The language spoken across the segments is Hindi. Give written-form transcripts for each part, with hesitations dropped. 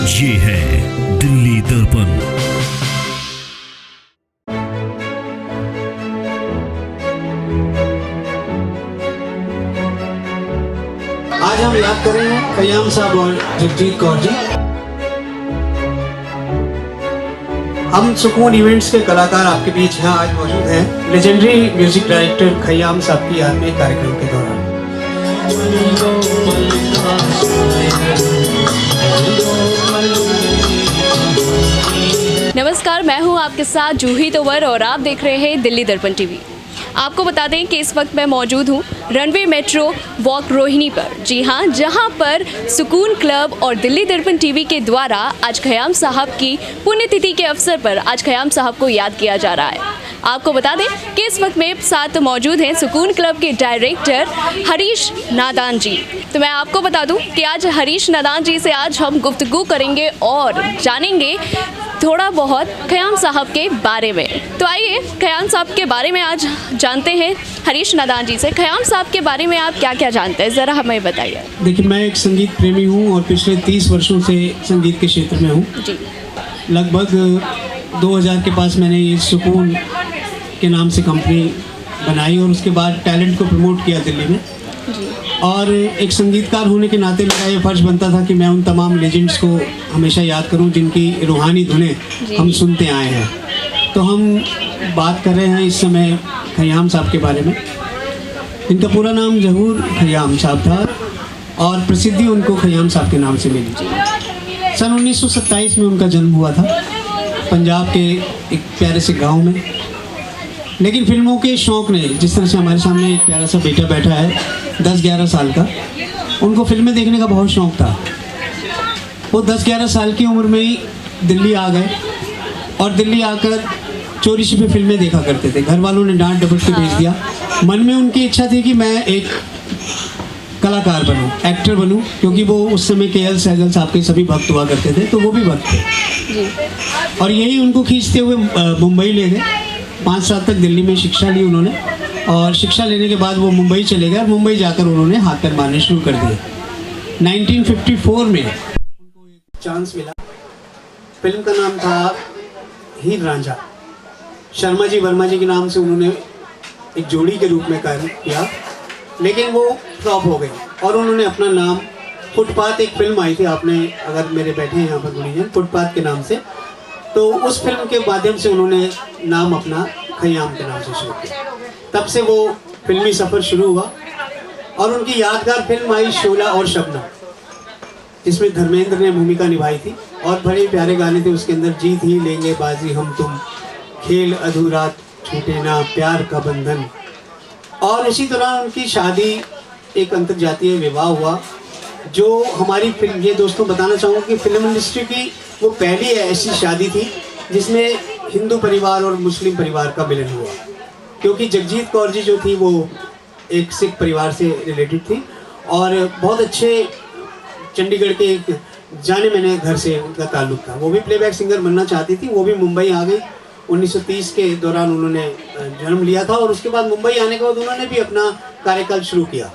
ये है दिल्ली दर्पण। आज हम याद कर रहे हैं खयाम साहब और जगजीत कौर जी। हम सुकून इवेंट्स के कलाकार आपके बीच यहाँ आज मौजूद हैं लेजेंडरी म्यूजिक डायरेक्टर खयाम साहब की याद में कार्यक्रम के दौरान। नमस्कार, मैं हूँ आपके साथ जूही तोमर और आप देख रहे हैं दिल्ली दर्पण टीवी। आपको बता दें कि इस वक्त मैं मौजूद हूँ रनवे मेट्रो वॉक रोहिणी पर। जी हाँ, जहाँ पर सुकून क्लब और दिल्ली दर्पण टीवी के द्वारा आज खयाम साहब की पुण्यतिथि के अवसर पर आज खयाम साहब को याद किया जा रहा है। आपको बता दें कि इस वक्त मेरे साथ मौजूद हैं सुकून क्लब के डायरेक्टर हरीश नादान जी। तो मैं आपको बता दूं कि आज हरीश नादान जी से आज हम गुफ्तगू करेंगे और जानेंगे थोड़ा बहुत खयाम साहब के बारे में। तो आइए खयाम साहब के बारे में आज जानते हैं हरीश नादान जी से। खयाम साहब के बारे में आप क्या क्या जानते हैं, ज़रा हमें बताइए। देखिए, मैं एक संगीत प्रेमी हूँ और पिछले 30 वर्षों से संगीत के क्षेत्र में हूँ। जी। लगभग 2000 के पास मैंने ये सुकून के नाम से कंपनी बनाई और उसके बाद टैलेंट को प्रमोट किया दिल्ली में। जी। और एक संगीतकार होने के नाते मेरा ये फर्ज बनता था कि मैं उन तमाम लेजेंड्स को हमेशा याद करूं जिनकी रूहानी धुनें हम सुनते आए हैं। तो हम बात कर रहे हैं इस समय खयाम साहब के बारे में। इनका पूरा नाम ज़हूर खयाम साहब था और प्रसिद्धि उनको खयाम साहब के नाम से मिली। सन 1927 में उनका जन्म हुआ था पंजाब के एक प्यारे से गाँव में। लेकिन फिल्मों के शौक़ ने, जिस तरह से हमारे सामने एक प्यारा सा बेटा बैठा है 10-11 साल का, उनको फिल्में देखने का बहुत शौक़ था। वो 10-11 साल की उम्र में ही दिल्ली आ गए और दिल्ली आकर चोरी छिपे फिल्में देखा करते थे। घर वालों ने डांट डपट के भेज दिया। मन में उनकी इच्छा थी कि मैं एक कलाकार बनूं, एक्टर बनूं, क्योंकि वो उस समय KL सहगल साहब के सभी भक्त हुआ करते थे, तो वो भी भक्त थे। और यही उनको खींचते हुए मुंबई ले गए। 5 साल तक दिल्ली में शिक्षा ली उन्होंने और शिक्षा लेने के बाद वो मुंबई चले गए और मुंबई जाकर उन्होंने हाथ पैर मारने शुरू कर दिए। 1954 में उनको एक चांस मिला। फिल्म का नाम था हीर रांझा। शर्मा जी वर्मा जी के नाम से उन्होंने एक जोड़ी के रूप में कार्य किया, लेकिन वो फ्लॉप हो गई और उन्होंने अपना नाम फुटपाथ, एक फिल्म आई थी, आपने अगर मेरे बैठे हैं यहाँ पर गुणीजन, फुटपाथ के नाम से, तो उस फिल्म के माध्यम से उन्होंने नाम अपना खयाम के नाम से शुरू किया। तब से वो फिल्मी सफ़र शुरू हुआ और उनकी यादगार फिल्म आई शोला और शबनम, जिसमें धर्मेंद्र ने भूमिका निभाई थी और बड़े प्यारे गाने थे उसके अंदर। जीत ही लेंगे बाजी हम तुम, खेल अधूरा छूटे ना, प्यार का बंधन। और उसी दौरान उनकी शादी, एक अंतर्जातीय विवाह हुआ, जो हमारी फिल्म, ये दोस्तों बताना चाहूँगा कि फिल्म इंडस्ट्री की वो पहली ऐसी शादी थी जिसमें हिंदू परिवार और मुस्लिम परिवार का मिलन हुआ, क्योंकि जगजीत कौर जी जो थी वो एक सिख परिवार से रिलेटेड थी और बहुत अच्छे चंडीगढ़ के एक जाने माने घर से उनका ताल्लुक था। वो भी प्लेबैक सिंगर बनना चाहती थी। वो भी मुंबई आ गई। 1930 के दौरान उन्होंने जन्म लिया था और उसके बाद मुंबई आने के बाद उन्होंने भी अपना कार्यकाल शुरू किया।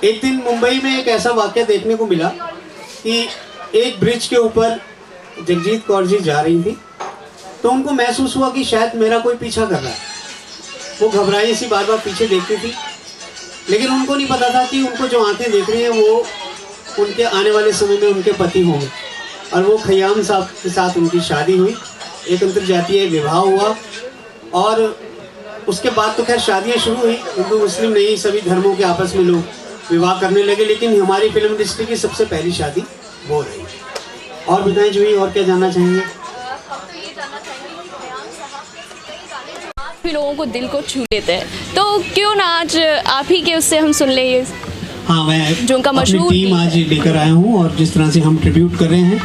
एक दिन मुंबई में एक ऐसा वाक़या देखने को मिला कि एक ब्रिज के ऊपर जगजीत कौर जी जा रही थी, तो उनको महसूस हुआ कि शायद मेरा कोई पीछा कर रहा है। वो घबराई सी बार बार पीछे देखती थी, लेकिन उनको नहीं पता था कि उनको जो आंखें देख रही हैं वो उनके आने वाले समय में उनके पति होंगे। और वो खयाम साहब के साथ उनकी शादी हुई, एक अंतर्जातीय विवाह हुआ और उसके बाद तो खैर शादियाँ शुरू हुई। हिंदू मुस्लिम नहीं, सभी धर्मों के आपस में लोग विवाह करने लगे, लेकिन हमारी फिल्म इंडस्ट्री की सबसे पहली शादी वो रही। और बताएं जूही, और क्या जानना चाहेंगे? भी लोगों को दिल को छू लेते हैं, तो क्यों ना आज आप ही के उससे हम सुन ले ये। हाँ, मैं जो उनका मशहूर टीम आज लेकर आया हूँ और जिस तरह से हम ट्रिब्यूट कर रहे हैं,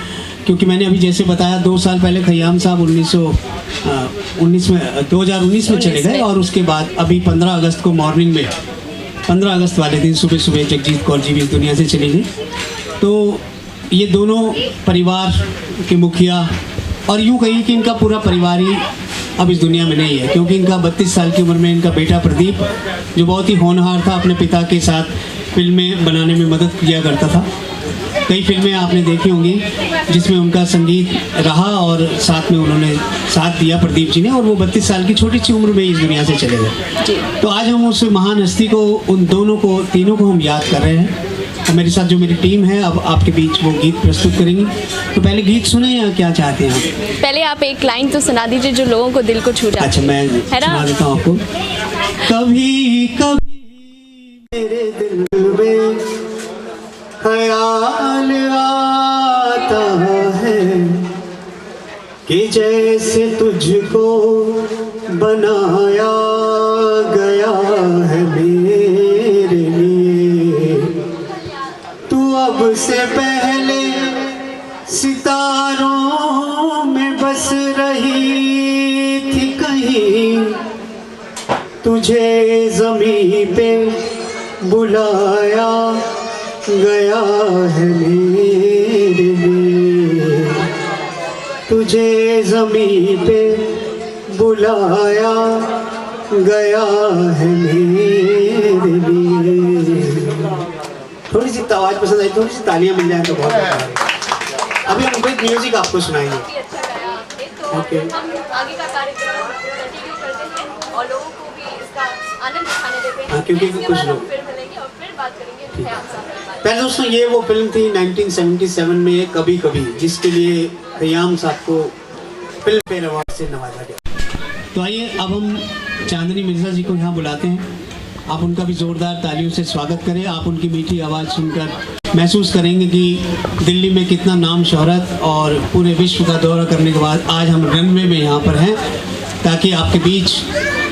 क्योंकि मैंने अभी जैसे बताया 2 साल पहले खयाम साहब 2019 में चले गए और उसके बाद अभी 15 अगस्त को मॉर्निंग में, 15 अगस्त वाले दिन सुबह सुबह जगजीत कौर जी भी इस दुनिया से चली गई। तो ये दोनों परिवार के मुखिया, और यूँ कहिए कि इनका पूरा परिवार ही अब इस दुनिया में नहीं है, क्योंकि इनका 32 साल की उम्र में इनका बेटा प्रदीप, जो बहुत ही होनहार था, अपने पिता के साथ फिल्में बनाने में मदद किया करता था, कई फिल्में आपने देखी होंगी जिसमें उनका संगीत रहा और साथ में उन्होंने साथ दिया प्रदीप जी ने, और वो 32 साल की छोटी सी उम्र में इस दुनिया से चले गए। तो आज हम उस महान हस्ती को, उन दोनों को, तीनों को हम याद कर रहे हैं। और मेरे साथ जो मेरी टीम है अब आपके बीच वो गीत प्रस्तुत करेंगी। तो पहले गीत सुने या क्या चाहते हैं आप? पहले आप एक लाइन तो सुना दीजिए जो लोगों को दिल को छू जाए। अच्छा, मैं सुना देता हूँ आपको। कभी कभी मेरे दिल में ख्याल आता है कि जैसे तुझको बनाया गया है मेरे लिए, तू अब से पहले सितारों में बस रही थी कहीं, तुझे ज़मीं पे बुलाया गया है मेरे लिए, तुझे ज़मीं पे बुलाया गया है मेरे लिए। थोड़ी सी आवाज़ पसंद आई, थोड़ी सी तालियां मिल जाए तो बहुत अच्छा है। अभी हम एक म्यूजिक आपको सुनाएंगे। ओके, हम आगे का कार्यक्रम कंटिन्यू करते हैं और लोगों को भी इसका आनंद उठाने देते हैं। हाँ, क्योंकि कुछ लोग फिर मिलेंगे और फिर बात करेंगे ख्याल साहब। पहले दोस्तों ये वो फिल्म थी 1977 में, कभी कभी, जिसके लिए खयाम साहब को फिल्म फेयर अवार्ड से नवाजा गया। तो आइए अब हम चांदनी मिर्जा जी को यहाँ बुलाते हैं। आप उनका भी जोरदार तालियों से स्वागत करें। आप उनकी मीठी आवाज़ सुनकर महसूस करेंगे कि दिल्ली में कितना नाम शोहरत, और पूरे विश्व का दौरा करने के बाद आज हम रनवे में यहाँ पर हैं ताकि आपके बीच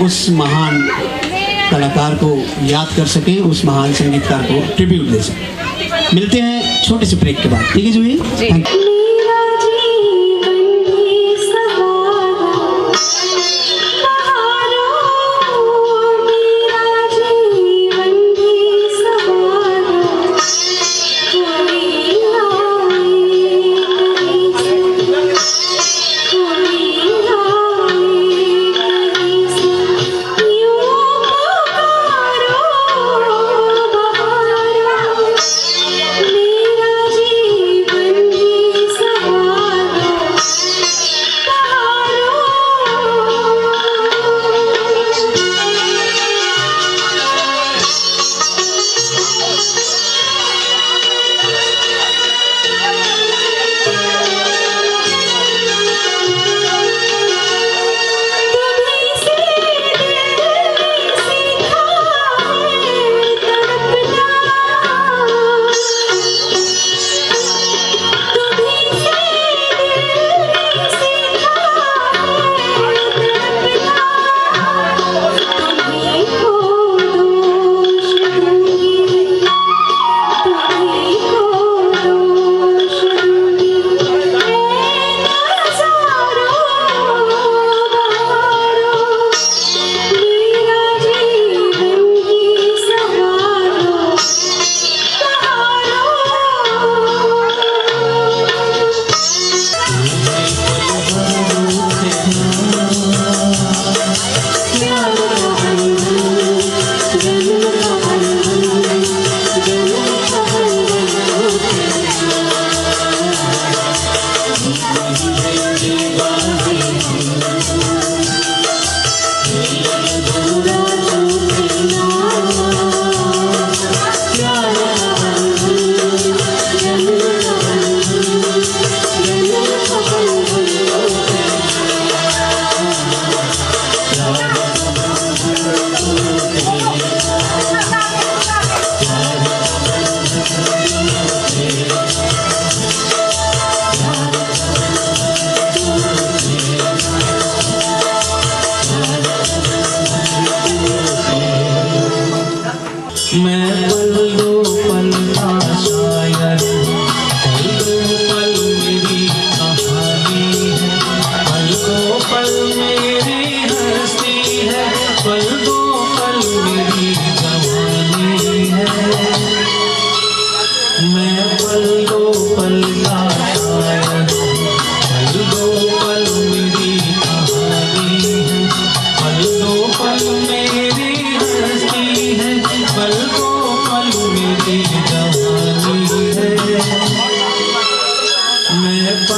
उस महान कलाकार को याद कर सकें, उस महान संगीतकार को ट्रिब्यूट दे सकें। मिलते हैं छोटे से ब्रेक के बाद, ठीक है जूही? Thank you. मेरा जीवन भी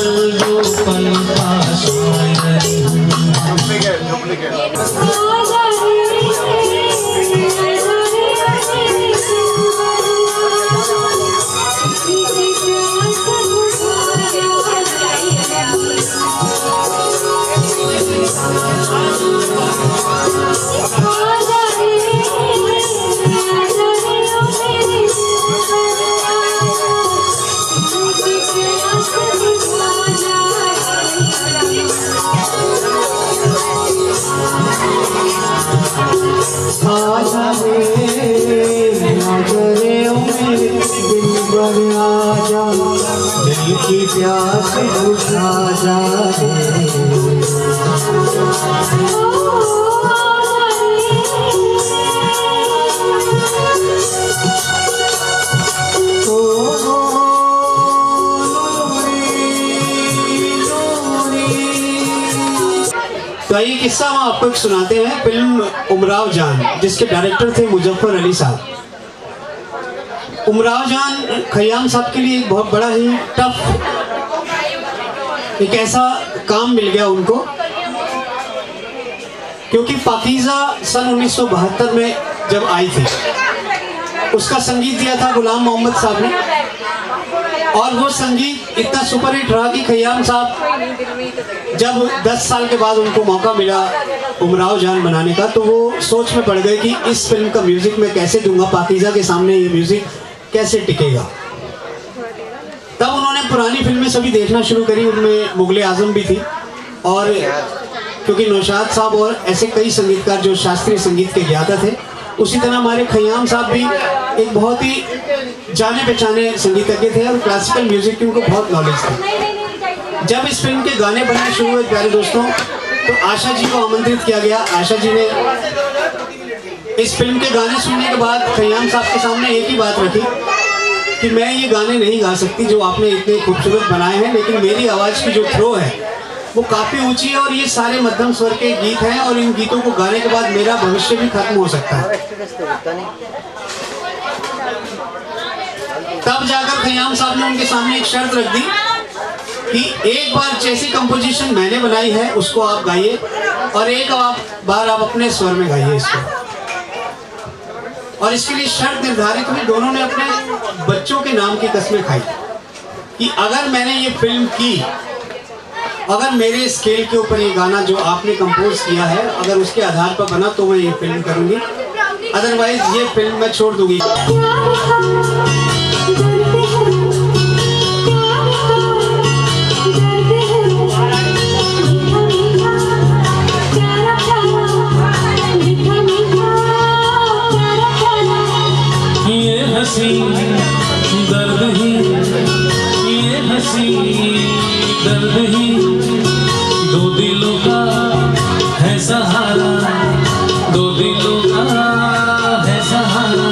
पल दो पल का शायर आजा रे ओ मेरे दिल भर आजा दिल की प्यास बुझा जा तो ये किस्सा हम आपको एक सुनाते हैं। फिल्म उमराव जान, जिसके डायरेक्टर थे मुजफ्फर अली साहब। उमराव जान खयाम साहब के लिए एक बहुत बड़ा ही टफ एक ऐसा काम मिल गया उनको, क्योंकि पाकीज़ा सन 1972 में जब आई थी, उसका संगीत दिया था गुलाम मोहम्मद साहब ने, और वो संगीत इतना सुपरहिट रहा कि खयाम साहब जब 10 साल के बाद उनको मौका मिला उमराव जान बनाने का, तो वो सोच में पड़ गए कि इस फिल्म का म्यूजिक मैं कैसे दूंगा, पाकीज़ा के सामने ये म्यूजिक कैसे टिकेगा। तब उन्होंने पुरानी फिल्में सभी देखना शुरू करी, उनमें मुगले आजम भी थी, और क्योंकि नौशाद साहब और ऐसे कई संगीतकार जो शास्त्रीय संगीत के ज्ञाता थे, उसी तरह हमारे खयाम साहब भी एक बहुत ही जाने पहचाने संगीतज्ञ थे और क्लासिकल म्यूजिक की उनको बहुत नॉलेज थी। जब इस फिल्म के गाने बनने शुरू हुए प्यारे दोस्तों, तो आशा जी को आमंत्रित किया गया। आशा जी ने इस फिल्म के गाने सुनने के बाद खयाम साहब के सामने एक ही बात रखी कि मैं ये गाने नहीं गा सकती जो आपने इतने खूबसूरत बनाए हैं, लेकिन मेरी आवाज़ की जो थ्रो है वो काफ़ी ऊंची है और ये सारे मध्यम स्वर के गीत हैं, और इन गीतों को गाने के बाद मेरा भविष्य भी खत्म हो सकता है। तब जाकर खयाम साहब ने उनके सामने एक शर्त रख दी कि एक बार जैसी कंपोजिशन मैंने बनाई है उसको आप गाइए, और एक बार आप अपने स्वर में गाइए इसको। और इसके लिए शर्त निर्धारित हुई, दोनों ने अपने बच्चों के नाम की कसमें खाई कि अगर मैंने ये फिल्म की, अगर मेरे स्केल के ऊपर ये गाना जो आपने कंपोज किया है अगर उसके आधार पर बना तो मैं ये फिल्म करूंगी, अदरवाइज ये फिल्म मैं छोड़ दूंगी। ये हंसी दर्द ही, ये हंसी दर्द ही, दो दिलों का है सहारा, दो दिलों का है सहारा।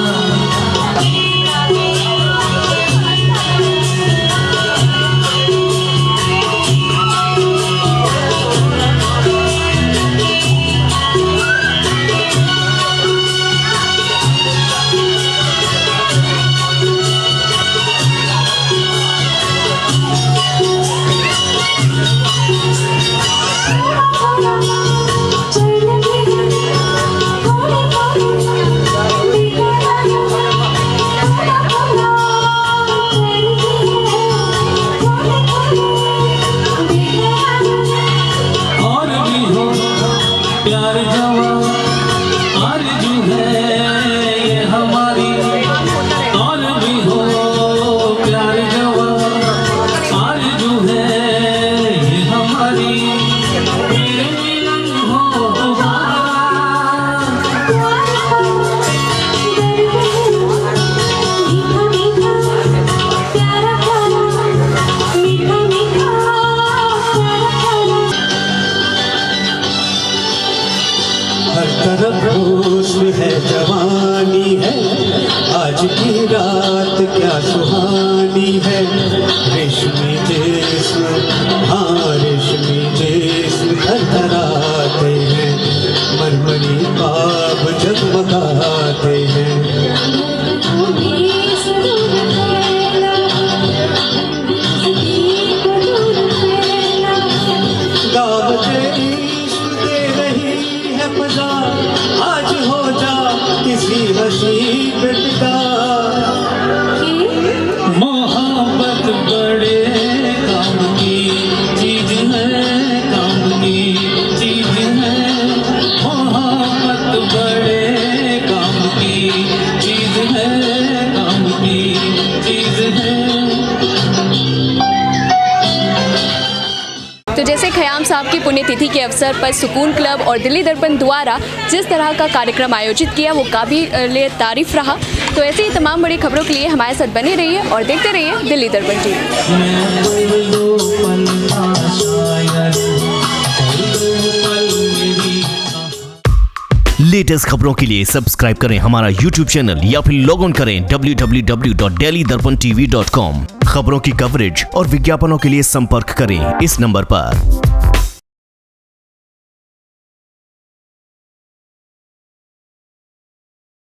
प्यार जवा आरज़ू है ये हमारी, और भी हो प्यार जवा आरज़ू है ये हमारी, फिर मिलन हो हर तरफ हुस्न है, जवानी है, आज की रात क्या सुहानी है। रेशमी जिस्म, हाँ रेशमी जिस्म थरथराते हैं, मरमरी ख्वाब जगमगाते हैं। तो जैसे खयाम साहब की पुण्यतिथि के अवसर पर सुकून क्लब और दिल्ली दर्पण द्वारा जिस तरह का कार्यक्रम आयोजित किया वो काबिल तारीफ रहा। तो ऐसे ही तमाम बड़ी खबरों के लिए हमारे साथ बने रहिए और देखते रहिए दिल्ली दर्पण टीवी। लेटेस्ट खबरों के लिए सब्सक्राइब करें हमारा YouTube चैनल या फिर लॉग ऑन करें www.delhidarpantv.com। खबरों की कवरेज और विज्ञापनों के लिए संपर्क करें इस नंबर पर।